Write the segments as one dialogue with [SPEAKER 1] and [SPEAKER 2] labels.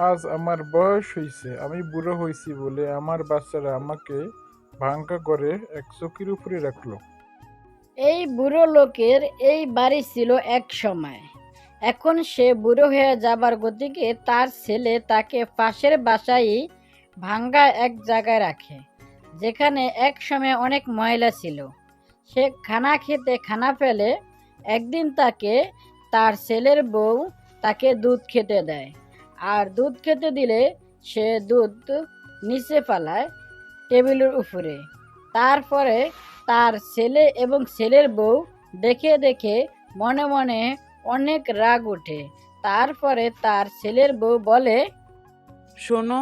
[SPEAKER 1] আজ আমার বয়স হইছে, আমি বুড়ো হইছি বলে আমার বাচ্চারা আমাকে ভাঙ্গা করে এক চৌকির উপরে রাখলো।
[SPEAKER 2] এই বুড়ো লোকের এই বাড়ি ছিল এক সময়। এখন সে বুড়ো হয়ে যাবার গতিকে তার ছেলে তাকে পাশের বাসায় ভাঙ্গা এক জায়গায় রাখে, যেখানে এক সময় অনেক ময়লা ছিল। সে খানা খেতে খানা ফেলে। একদিন তাকে তার ছেলের বউ তাকে দুধ খেতে দেয়, আর দুধ খেতে দিলে সে দুধ নিচে ফেলায় টেবিলের উপরে। তারপরে তার ছেলে এবং ছেলের বউ দেখে দেখে মনে মনে অনেক রাগ ওঠে। তারপরে তার ছেলের বউ বলে,
[SPEAKER 3] শোনো,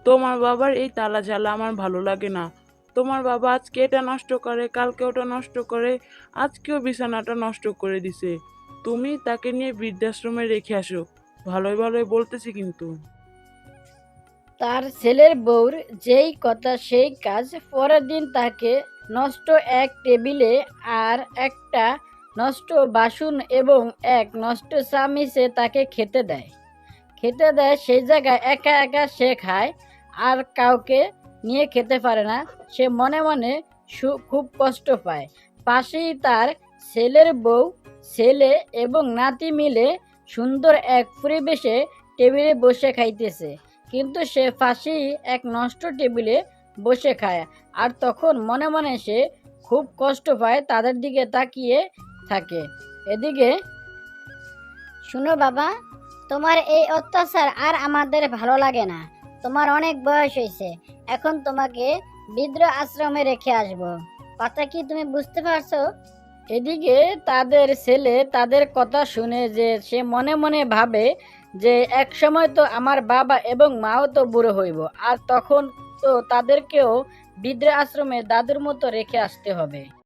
[SPEAKER 3] তোমার বাবার এই তালা ঝালা আমার ভালো লাগে না। তোমার বাবা আজকে এটা নষ্ট করে, কালকে ওটা নষ্ট করে, আজকেও বিছানাটা নষ্ট করে দিছে। তুমি তাকে নিয়ে বৃদ্ধাশ্রমে রেখে আসো। ভালোই ভালোই বলতেছি কিন্তু।
[SPEAKER 2] তার ছেলের বউর যেই কথা সেই কাজ। পরের দিন তাকে নষ্ট এক টেবিলে আর একটা নষ্ট বাসন এবং এক নষ্ট চামিচে তাকে খেতে দেয়। সেই জায়গায় একা একা সে খায়, আর কাউকে নিয়ে খেতে পারে না। সে মনে মনে খুব কষ্ট পায়। পাশেই তার ছেলের বউ, ছেলে এবং নাতি মিলে সুন্দর এক পরিবেশে টেবিলে বসে খাইতেছে, কিন্তু সে পাশেই এক নষ্ট টেবিলে বসে খায়। আর তখন মনে মনে সে খুব কষ্ট পায়, তাদের দিকে তাকিয়ে থাকে। এদিকে,
[SPEAKER 4] শুনো বাবা, তোমার এই অত্যাচার আর আমাদের ভালো লাগে না। তোমার অনেক বয়স হয়েছে, এখন তোমাকে বৃদ্ধ আশ্রমে রেখে আসবো। কথা কি তুমি বুঝতে পারছো?
[SPEAKER 2] এদিকে তাদের ছেলে তাদের কথা শুনে যে সে মনে মনে ভাবে যে এক সময় তো আমার বাবা এবং মাও তো বুড়ো হইব, আর তখন তো তাদেরকেও বৃদ্ধ আশ্রমে দাদুর মতো রেখে আসতে হবে।